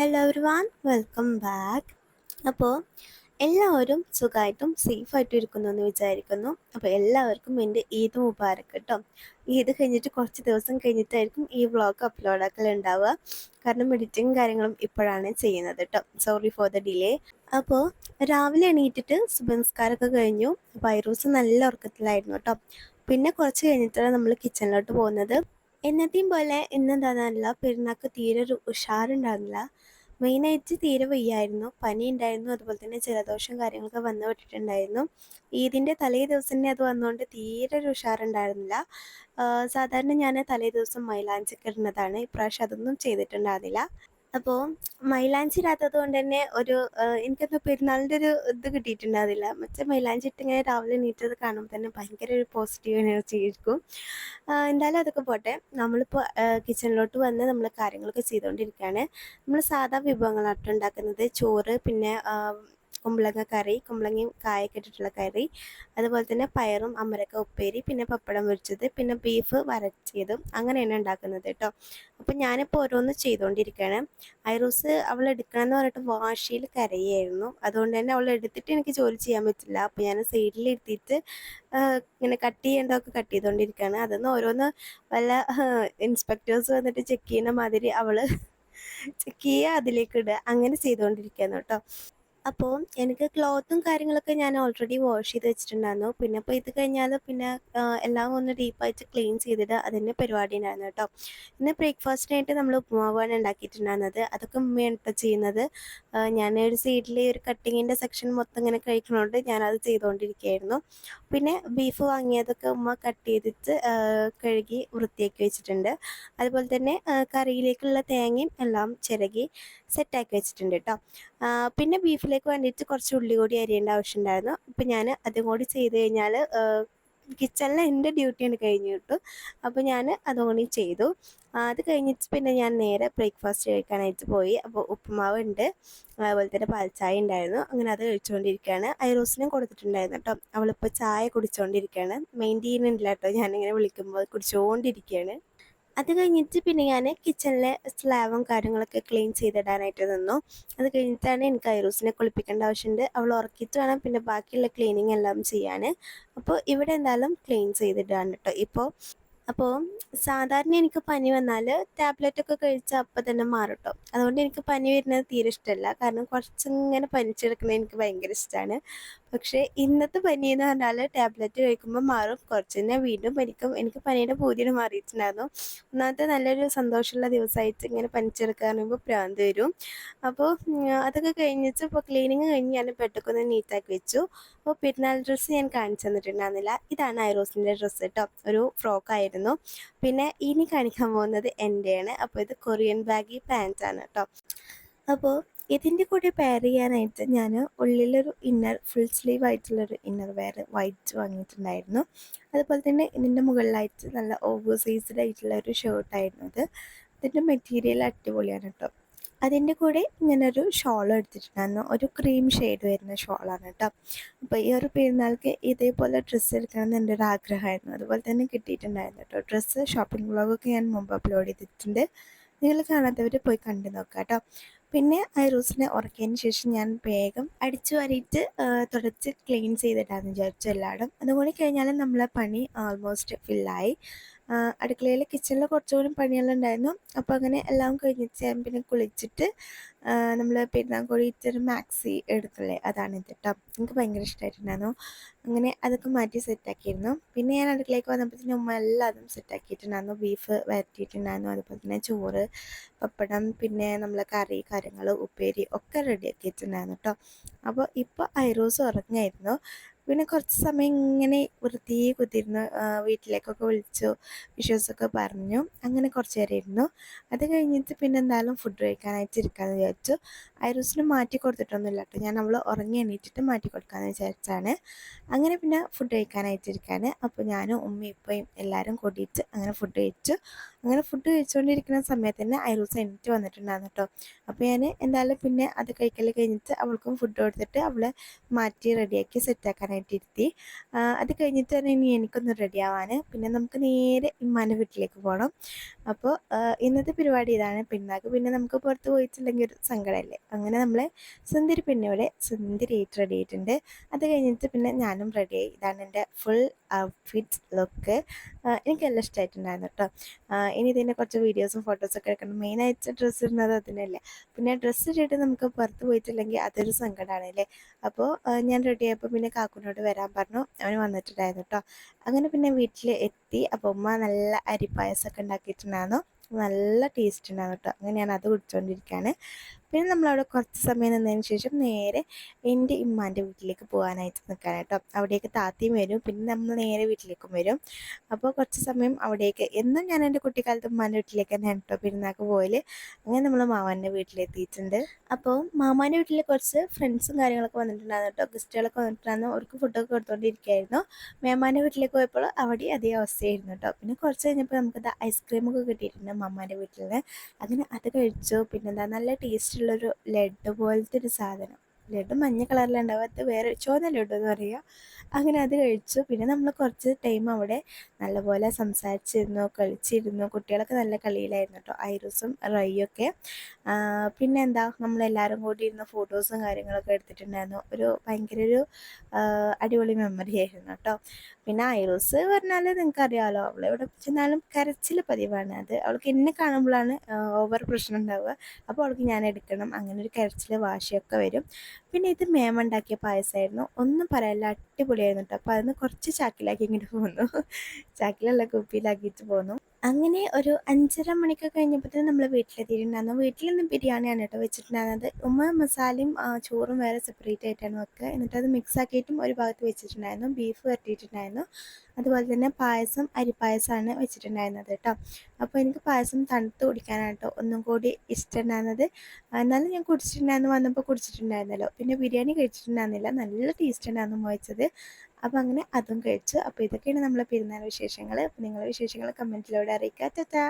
Hello everyone, welcome back. അപ്പോൾ എല്ലാവരും സുഖമായിട്ടും സേഫായിട്ടും ഇരിക്കുന്നു എന്ന് വിചാരിക്കുന്നു. അപ്പോൾ എല്ലാവർക്കും എൻ്റെ ഈദ് മുബാരക്ക് കേട്ടോ. ഈദ് കഴിഞ്ഞിട്ട് കുറച്ച് ദിവസം കഴിഞ്ഞിട്ടായിരിക്കും ഈ വ്ളോഗ് അപ്ലോഡാക്കൽ ഉണ്ടാവുക. കാരണം എഡിറ്റിങ് കാര്യങ്ങളും ഇപ്പോഴാണ് ചെയ്യുന്നത് കേട്ടോ. Sorry for the delay. അപ്പോൾ രാവിലെ എണീറ്റിട്ട് സുബഹ് കഴിഞ്ഞു. വൈറൂസ് നല്ല ഉറക്കത്തിലായിരുന്നു കേട്ടോ. പിന്നെ കുറച്ച് കഴിഞ്ഞിട്ടാണ് നമ്മൾ കിച്ചണിലോട്ട് പോകുന്നത്. എന്നത്തെയും പോലെ ഇന്നെന്താണെന്നല്ല, പെരുന്നാൾക്ക് തീരെ ഒരു ഉഷാറുണ്ടായിരുന്നില്ല. മെയിനായിട്ട് തീരെ വയ്യായിരുന്നു, പനി ഉണ്ടായിരുന്നു, അതുപോലെ തന്നെ ജലദോഷം കാര്യങ്ങളൊക്കെ വന്നു വിട്ടിട്ടുണ്ടായിരുന്നു. ഈദിൻ്റെ തലേ ദിവസം തന്നെ അത് വന്നുകൊണ്ട് തീരെ ഒരു ഉഷാറുണ്ടായിരുന്നില്ല. സാധാരണ ഞാൻ തലേ ദിവസം മൈലാഞ്ചിക്ക് ഇടുന്നതാണ്, ഇപ്രാവശ്യം അതൊന്നും ചെയ്തിട്ടുണ്ടായിരുന്നില്ല. അപ്പോൾ മൈലാഞ്ചി ഇടാത്തത് കൊണ്ട് തന്നെ എനിക്കെന്തോ പെരുന്നാളിൻ്റെ ഒരു ഇത് കിട്ടിയിട്ടുണ്ടായിരുന്നില്ല. മറ്റേ മൈലാഞ്ചി ഇട്ടിങ്ങനെ രാവിലെ എണീറ്റത് കാണുമ്പോൾ തന്നെ ഭയങ്കര ഒരു പോസിറ്റീവ് എനർജി ആയിരിക്കും. എന്തായാലും അതൊക്കെ പോട്ടെ. നമ്മളിപ്പോൾ കിച്ചണിലോട്ട് വന്ന് നമ്മൾ കാര്യങ്ങളൊക്കെ ചെയ്തുകൊണ്ടിരിക്കുകയാണ്. നമ്മൾ സാധാ വിഭവങ്ങളാട്ടോ ഉണ്ടാക്കുന്നത്. ചോറ്, പിന്നെ കുമ്പളങ്ങ കറി, കുമ്പളങ്ങയും കായൊക്കെ ഇട്ടിട്ടുള്ള കറി, അതുപോലെ തന്നെ പയറും അമരക്ക ഉപ്പേരി, പിന്നെ പപ്പടം പൊരിച്ചത്, പിന്നെ ബീഫ് വരട്ടിയതും അങ്ങനെയാണ് ഉണ്ടാക്കുന്നത് കേട്ടോ. അപ്പം ഞാനിപ്പോൾ ഓരോന്ന് ചെയ്തുകൊണ്ടിരിക്കുകയാണ്. ഐറൂസ് അവൾ എടുക്കണമെന്ന് പറഞ്ഞിട്ട് വാശിയിൽ കരയായിരുന്നു. അതുകൊണ്ട് തന്നെ അവൾ എടുത്തിട്ട് എനിക്ക് ജോലി ചെയ്യാൻ പറ്റില്ല. അപ്പോൾ ഞാൻ സൈഡിൽ ഇരുത്തിയിട്ട് ഇങ്ങനെ കട്ട് ചെയ്യേണ്ടതൊക്കെ കട്ട് ചെയ്തുകൊണ്ടിരിക്കുകയാണ്. അതൊന്ന് ഓരോന്ന് വല്ല ഇൻസ്പെക്ടേഴ്സ് വന്നിട്ട് ചെക്ക് ചെയ്യുന്ന മാതിരി അവൾ ചെക്ക് ചെയ്യുക, അതിലേക്ക് ഇടുക, അങ്ങനെ ചെയ്തുകൊണ്ടിരിക്കുകയാണ് കേട്ടോ. അപ്പോൾ എനിക്ക് ക്ലോത്തും കാര്യങ്ങളൊക്കെ ഞാൻ ഓൾറെഡി വാഷ് ചെയ്ത് വെച്ചിട്ടുണ്ടായിരുന്നു. പിന്നെ അപ്പോൾ ഇത് കഴിഞ്ഞാൽ പിന്നെ എല്ലാം ഒന്ന് ഡീപ്പായിട്ട് ക്ലീൻ ചെയ്തിട്ട് അതിൻ്റെ പരിപാടി ഉണ്ടായിരുന്നു കേട്ടോ. ഇന്ന് ബ്രേക്ക്ഫാസ്റ്റിനായിട്ട് നമ്മൾ ഉപ്പുമാവാണ് ഉണ്ടാക്കിയിട്ടുണ്ടായിരുന്നത്. അതൊക്കെ ഉമ്മയാണ് കേട്ടോ ചെയ്യുന്നത്. ഞാൻ ഒരു സൈഡിൽ ഒരു കട്ടിങ്ങിൻ്റെ സെക്ഷൻ മൊത്തം ഇങ്ങനെ കഴിക്കണോണ്ട് ഞാനത് ചെയ്തുകൊണ്ടിരിക്കുകയായിരുന്നു. പിന്നെ ബീഫ് വാങ്ങിയതൊക്കെ ഉമ്മ കട്ട് ചെയ്തിട്ട് കഴുകി വൃത്തിയാക്കി വെച്ചിട്ടുണ്ട്. അതുപോലെ തന്നെ കറിയിലേക്കുള്ള തേങ്ങയും എല്ലാം ചിരകി സെറ്റാക്കി വെച്ചിട്ടുണ്ട് കേട്ടോ. പിന്നെ ബീഫിലേക്ക് വേണ്ടിയിട്ട് കുറച്ച് ഉള്ളി കൂടി അരിയേണ്ട ആവശ്യമുണ്ടായിരുന്നു. അപ്പം ഞാൻ അതും കൂടി ചെയ്ത് കഴിഞ്ഞാൽ കിച്ചണിൽ എൻ്റെ ഡ്യൂട്ടിയാണ് കഴിഞ്ഞു കിട്ടും. അപ്പോൾ ഞാൻ അതുകൂടി ചെയ്തു. അത് കഴിഞ്ഞിട്ട് പിന്നെ ഞാൻ നേരെ ബ്രേക്ക്ഫാസ്റ്റ് കഴിക്കാനായിട്ട് പോയി. അപ്പോൾ ഉപ്പുമാവ് ഉണ്ട്, അതുപോലെ തന്നെ പാൽച്ചായ ഉണ്ടായിരുന്നു. അങ്ങനെ അത് കഴിച്ചുകൊണ്ടിരിക്കുകയാണ്. ഐറൂസിനും കൊടുത്തിട്ടുണ്ടായിരുന്നു കേട്ടോ. അവളിപ്പോൾ ചായ കുടിച്ചുകൊണ്ടിരിക്കുകയാണ്. മെയിൻറ്റെയിൻ ഇല്ല കേട്ടോ, ഞാനിങ്ങനെ വിളിക്കുമ്പോൾ കുടിച്ചുകൊണ്ടിരിക്കുകയാണ്. അത് കഴിഞ്ഞിട്ട് പിന്നെ ഞാൻ കിച്ചണിലെ സ്ലാബും കാര്യങ്ങളൊക്കെ ക്ലീൻ ചെയ്തിടാനായിട്ട് നിന്നു. അത് കഴിഞ്ഞിട്ടാണ് എനിക്ക് ഐറൂസിനെ കുളിപ്പിക്കേണ്ട ആവശ്യമുണ്ട്. അവൾ ഉറക്കിയിട്ട് വേണം പിന്നെ ബാക്കിയുള്ള ക്ലീനിങ് എല്ലാം ചെയ്യാൻ. അപ്പോൾ ഇവിടെ എന്തായാലും ക്ലീൻ ചെയ്തിടാണ് കേട്ടോ. അപ്പോൾ സാധാരണ എനിക്ക് പനി വന്നാൽ ടാബ്ലറ്റൊക്കെ കഴിച്ചാൽ അപ്പം തന്നെ മാറും കേട്ടോ. അതുകൊണ്ട് എനിക്ക് പനി വരുന്നത് തീരെ ഇഷ്ടമല്ല. കാരണം കുറച്ചിങ്ങനെ പനിച്ചെടുക്കുന്നത് എനിക്ക് ഭയങ്കര ഇഷ്ടമാണ്. പക്ഷേ ഇന്നത്തെ പനി എന്ന് പറഞ്ഞാൽ ടാബ്ലറ്റ് കഴിക്കുമ്പോൾ മാറും, കുറച്ച് തന്നെ വീണ്ടും പനിക്കും. എനിക്ക് പനിയുടെ പൂതിന് മാറിയിട്ടുണ്ടായിരുന്നു. ഒന്നാമത്തെ നല്ലൊരു സന്തോഷമുള്ള ദിവസമായിട്ട് ഇങ്ങനെ പനിച്ചെടുക്കുക പറയുമ്പോൾ ഭ്രാന്ത് വരും. അപ്പോൾ അതൊക്കെ കഴിഞ്ഞിട്ട് ഇപ്പോൾ ക്ലീനിങ് കഴിഞ്ഞ് ഞാൻ ബെഡൊക്കെ ഒന്ന് നീറ്റാക്കി വെച്ചു. അപ്പോൾ പെരുന്നാൾ ഡ്രസ്സ് ഞാൻ കാണിച്ചു തന്നിട്ടുണ്ടായിരുന്നില്ല. ഇതാണ് ഐറോസിൻ്റെ ഡ്രസ്സ് കേട്ടോ, ഒരു ഫ്രോക്കായിരുന്നു. പിന്നെ ഇനി കാണിക്കാൻ പോകുന്നത് എൻ്റെയാണ്. അപ്പോൾ ഇത് കൊറിയൻ ബാഗി പാൻറ്റാണ് കേട്ടോ. അപ്പോൾ ഇതിൻ്റെ കൂടെ പെയർ ചെയ്യാനായിട്ട് ഞാൻ ഉള്ളിലൊരു ഫുൾ സ്ലീവ് ആയിട്ടുള്ളൊരു ഇന്നർ വെയർ വൈറ്റ് വാങ്ങിയിട്ടുണ്ടായിരുന്നു. അതുപോലെ തന്നെ ഇതിൻ്റെ മുകളിലായിട്ട് നല്ല ഓവർ സൈസ്ഡ് ആയിട്ടുള്ള ഒരു ഷർട്ടായിരുന്നു ഇത്. ഇതിൻ്റെ മെറ്റീരിയൽ അടിപൊളിയാണ് കേട്ടോ. അതിൻ്റെ കൂടെ ഇങ്ങനൊരു ഷോൾ എടുത്തിട്ടുണ്ടായിരുന്നു, ഒരു ക്രീം ഷെയ്ഡ് വരുന്ന ഷോളാണ് കേട്ടോ. അപ്പോൾ ഈ ഒരു പെരുന്നാൾക്ക് ഇതേപോലെ ഡ്രസ്സ് എടുക്കണം എന്ന് എൻ്റെ ഒരു ആഗ്രഹമായിരുന്നു. അതുപോലെ തന്നെ കിട്ടിയിട്ടുണ്ടായിരുന്നു കേട്ടോ. ഡ്രസ്സ് ഷോപ്പിംഗ് വ്ളോഗൊക്കെ ഞാൻ മുമ്പ് അപ്ലോഡ് ചെയ്തിട്ടുണ്ട്, നിങ്ങൾ കാണാത്തവർ പോയി കണ്ടു നോക്കാം കേട്ടോ. പിന്നെ ഐറൂസിനെ ഉറക്കിയതിന് ശേഷം ഞാൻ വേഗം അടിച്ചു വാരിയിട്ട് തുടച്ച് ക്ലീൻ ചെയ്തിട്ടാന്ന് വിചാരിച്ചു എല്ലായിടും. അതുകൂടി കഴിഞ്ഞാൽ നമ്മളെ പണി ആൾമോസ്റ്റ് ഫില്ലായി. അടുക്കളയിൽ കിച്ചണിൽ കുറച്ചുകൂടി പണികളുണ്ടായിരുന്നു. അപ്പോൾ അങ്ങനെ എല്ലാം കഴിഞ്ഞിട്ട് ഞാൻ പിന്നെ കുളിച്ചിട്ട് നമ്മൾ പെരുന്നാൾക്കോടി ഇട്ടൊരു മാക്സി എടുക്കില്ലേ, അതാണിത് കേട്ടോ. എനിക്ക് ഭയങ്കര ഇഷ്ടമായിട്ടുണ്ടായിരുന്നു. അങ്ങനെ അതൊക്കെ മാറ്റി സെറ്റാക്കിയിരുന്നു. പിന്നെ ഞാൻ അടുക്കളയിലേക്ക് വന്നപ്പോഴത്തേനും ഉമ്മ എല്ലാതും സെറ്റാക്കിയിട്ടുണ്ടായിരുന്നു. ബീഫ് വരട്ടിയിട്ടുണ്ടായിരുന്നു, അതുപോലെ തന്നെ ചോറ്, പപ്പടം, പിന്നെ നമ്മളെ കറി, കാര്യങ്ങൾ, ഉപ്പേരി ഒക്കെ റെഡിയാക്കിയിട്ടുണ്ടായിരുന്നു കേട്ടോ. അപ്പോൾ ഇപ്പോൾ ഐറോസ് ഉറങ്ങായിരുന്നു. പിന്നെ കുറച്ച് സമയം ഇങ്ങനെ വെറുതെ കുത്തിരുന്നു, വീട്ടിലേക്കൊക്കെ വിളിച്ചു, വിഷസൊക്കെ പറഞ്ഞു. അങ്ങനെ കുറച്ച് നേരം ഇരുന്നു. അത് കഴിഞ്ഞിട്ട് പിന്നെ എന്തായാലും ഫുഡ് കഴിക്കാനായിട്ട് ഇരിക്കാമെന്ന് വിചാരിച്ചു. ഐറൂസിന് മാറ്റി കൊടുത്തിട്ടൊന്നുമില്ല കേട്ടോ, ഞാൻ അവൾ ഉറങ്ങി എണീറ്റിട്ട് മാറ്റി കൊടുക്കാമെന്ന് വിചാരിച്ചാണ്. അങ്ങനെ പിന്നെ ഫുഡ് കഴിക്കാനായിട്ടിരിക്കാൻ. അപ്പോൾ ഞാനും ഉമ്മയും ഇപ്പയും എല്ലാവരും കൂടിയിട്ട് അങ്ങനെ ഫുഡ് കഴിച്ചു. അങ്ങനെ ഫുഡ് കഴിച്ചുകൊണ്ടിരിക്കുന്ന സമയത്ത് തന്നെ ഐറൂസ് എണീറ്റ് വന്നിട്ടുണ്ടായിരുന്നു കേട്ടോ. അപ്പോൾ ഞാൻ എന്തായാലും പിന്നെ അത് കഴിക്കൽ കഴിഞ്ഞിട്ട് അവൾക്കും ഫുഡ് കൊടുത്തിട്ട് അവളെ മാറ്റി റെഡിയാക്കി സെറ്റാക്കാനായിട്ട് ഇരുത്തി. അത് കഴിഞ്ഞിട്ട് തന്നെ ഇനി എനിക്കൊന്ന് റെഡിയാവാൻ. പിന്നെ നമുക്ക് നേരെ ഇമ്മാൻ്റെ വീട്ടിലേക്ക് പോകണം. അപ്പോൾ ഇന്നത്തെ പരിപാടി ഇതാണ്. പെരുന്നാൾക്ക് പിന്നെ നമുക്ക് പുറത്ത് പോയിട്ടില്ലെങ്കിൽ ഒരു സങ്കടമല്ലേ. അങ്ങനെ നമ്മൾ സുന്ദരി പെണ്ണിവിടെ സുന്ദരിയായിട്ട് റെഡി ആയിട്ടുണ്ട്. അത് കഴിഞ്ഞിട്ട് പിന്നെ ഞാനും റെഡിയായി. ഇതാണ് എൻ്റെ ഫുൾ ഔട്ട്ഫിറ്റ് ലുക്ക്. എനിക്കെല്ലാം ഇഷ്ടമായിട്ടുണ്ടായിരുന്നു കേട്ടോ. ഇനി ഇതിൻ്റെ കുറച്ച് വീഡിയോസും ഫോട്ടോസൊക്കെ എടുക്കണം. മെയിനായിട്ട് ഡ്രസ്സ് ഇടുന്നത് അതിനല്ലേ. പിന്നെ ഡ്രസ്സ് ഇട്ടിട്ട് നമുക്ക് പുറത്ത് പോയിട്ടില്ലെങ്കിൽ അതൊരു സങ്കടമാണ് അല്ലേ. അപ്പോൾ ഞാൻ റെഡി ആയപ്പോൾ പിന്നെ കാക്കുനോട് വരാൻ പറഞ്ഞു. അവന് വന്നിട്ടുണ്ടായിരുന്നു കേട്ടോ. അങ്ങനെ പിന്നെ വീട്ടിൽ എത്തി. അപ്പോൾ ഉമ്മ നല്ല അരിപ്പായസമൊക്കെ ഉണ്ടാക്കിയിട്ടുണ്ടായിരുന്നു. നല്ല ടേസ്റ്റ് ഉണ്ടായിരുന്നു കേട്ടോ. അങ്ങനെ ഞാൻ അത് കുടിച്ചുകൊണ്ടിരിക്കുകയാണ്. പിന്നെ നമ്മളവിടെ കുറച്ച് സമയം നിന്നതിന് ശേഷം നേരെ എൻ്റെ ഉമ്മാൻ്റെ വീട്ടിലേക്ക് പോകാനായിട്ട് നിൽക്കാൻ കേട്ടോ. അവിടേക്ക് താത്തയും വരും, പിന്നെ നമ്മൾ നേരെ വീട്ടിലേക്കും വരും. അപ്പോൾ കുറച്ച് സമയം അവിടേക്ക് എന്നും ഞാൻ എൻ്റെ കുട്ടിക്കാലത്ത് ഉമ്മാൻ്റെ വീട്ടിലേക്ക് തന്നെയാണ് കേട്ടോ പെരുന്നാൾക്ക് പോയാൽ. അങ്ങനെ നമ്മൾ മാമാൻ്റെ വീട്ടിലെത്തിയിട്ടുണ്ട്. അപ്പോൾ മാമാൻ്റെ വീട്ടിൽ കുറച്ച് ഫ്രണ്ട്സും കാര്യങ്ങളൊക്കെ വന്നിട്ടുണ്ടായിരുന്നു കേട്ടോ. ഗസ്റ്റുകളൊക്കെ വന്നിട്ടുണ്ടായിരുന്നു. അവർക്ക് ഫുഡൊക്കെ കൊടുത്തുകൊണ്ടിരിക്കുകയായിരുന്നു. മേമാൻ്റെ വീട്ടിലേക്ക് പോയപ്പോൾ അവിടെ അതേ അവസ്ഥയായിരുന്നു കേട്ടോ. പിന്നെ കുറച്ച് കഴിഞ്ഞപ്പോൾ നമുക്കത് ഐസ്ക്രീമൊക്കെ കിട്ടിയിട്ടുണ്ട് മാമാൻ്റെ വീട്ടിൽ നിന്ന്. അങ്ങനെ അത് കഴിച്ചു. പിന്നെന്താ നല്ല ടേസ്റ്റുള്ളൊരു ലഡ്ഡു പോലത്തെ ഒരു സാധനം. ലഡ്ഡു മഞ്ഞ കളറിലുണ്ടാവും, അത് വേറെ ചുവന്ന ലഡ്ഡു എന്ന് പറയുക. അങ്ങനെ അത് കഴിച്ചു. പിന്നെ നമ്മൾ കുറച്ച് ടൈം അവിടെ നല്ലപോലെ സംസാരിച്ചിരുന്നു, കളിച്ചിരുന്നു. കുട്ടികളൊക്കെ നല്ല കളിയിലായിരുന്നു കേട്ടോ, ഐറൂസും റയ്യൊക്കെ. പിന്നെ എന്താ നമ്മളെല്ലാവരും കൂടി ഇരുന്ന് ഫോട്ടോസും കാര്യങ്ങളൊക്കെ എടുത്തിട്ടുണ്ടായിരുന്നു. ഭയങ്കര ഒരു അടിപൊളി മെമ്മറി ആയിരുന്നു കേട്ടോ. പിന്നെ ഐറൂസ് പറഞ്ഞാൽ നിങ്ങൾക്കറിയാമല്ലോ, അവളെവിടെ ചെന്നാലും കരച്ചിൽ പതിവാണ്. അത് അവൾക്ക് എന്നെ കാണുമ്പോഴാണ് ഓവർ പ്രശ്നം ഉണ്ടാവുക. അപ്പോൾ അവൾക്ക് ഞാൻ എടുക്കണം, അങ്ങനെ ഒരു കരച്ചിൽ വാശിയൊക്കെ വരും. പിന്നെ ഇത് മേമ ഉണ്ടാക്കിയ പായസമായിരുന്നു. ഒന്നും പറയാനില്ല, അടിപൊളിയായിരുന്നു കേട്ടോ. അപ്പോൾ അതിന് കുറച്ച് ചാക്കിലാക്കി ഇങ്ങോട്ട് പോന്നു. ചാക്കിലുള്ള കുപ്പിയിലാക്കിയിട്ട് പോന്നു. അങ്ങനെ ഒരു 5:30 മണിക്ക് കഴിഞ്ഞപ്പോഴത്തേനും നമ്മൾ വീട്ടിലെത്തിയിട്ടുണ്ടായിരുന്നു. വീട്ടിൽ നിന്ന് ബിരിയാണിയാണ് കേട്ടോ വെച്ചിട്ടുണ്ടായിരുന്നത്. ഉമ്മ മസാലയും ചോറും വേറെ സെപ്പറേറ്റ് ആയിട്ടാണ് വെക്കുക. എന്നിട്ട് അത് മിക്സ് ആക്കിയിട്ടും ഒരു ഭാഗത്ത് വെച്ചിട്ടുണ്ടായിരുന്നു. ബീഫ് വരട്ടിയിട്ടുണ്ടായിരുന്നു. അതുപോലെ തന്നെ പായസം അരിപ്പായസമാണ് വെച്ചിട്ടുണ്ടായിരുന്നത് കേട്ടോ. അപ്പോൾ എനിക്ക് പായസം തണുത്ത് കുടിക്കാനാണ് കേട്ടോ ഒന്നും കൂടി ഇഷ്ടമുണ്ടായിരുന്നത്. എന്നാലും ഞാൻ കുടിച്ചിട്ടുണ്ടായിരുന്നു, വന്നപ്പോൾ കുടിച്ചിട്ടുണ്ടായിരുന്നല്ലോ. പിന്നെ ബിരിയാണി കഴിച്ചിട്ടുണ്ടായിരുന്നില്ല, നല്ല ടേസ്റ്റ് ഉണ്ടായിരുന്നു വെച്ചത്. അപ്പോൾ അങ്ങനെ അതും കഴിച്ചു. അപ്പോൾ ഇതൊക്കെയാണ് നമ്മളെ പെരുന്നാൾ വിശേഷങ്ങൾ. അപ്പോൾ നിങ്ങളുടെ വിശേഷങ്ങൾ കമൻറ്റിലൂടെ അറിയിക്കുക. ടാറ്റാ.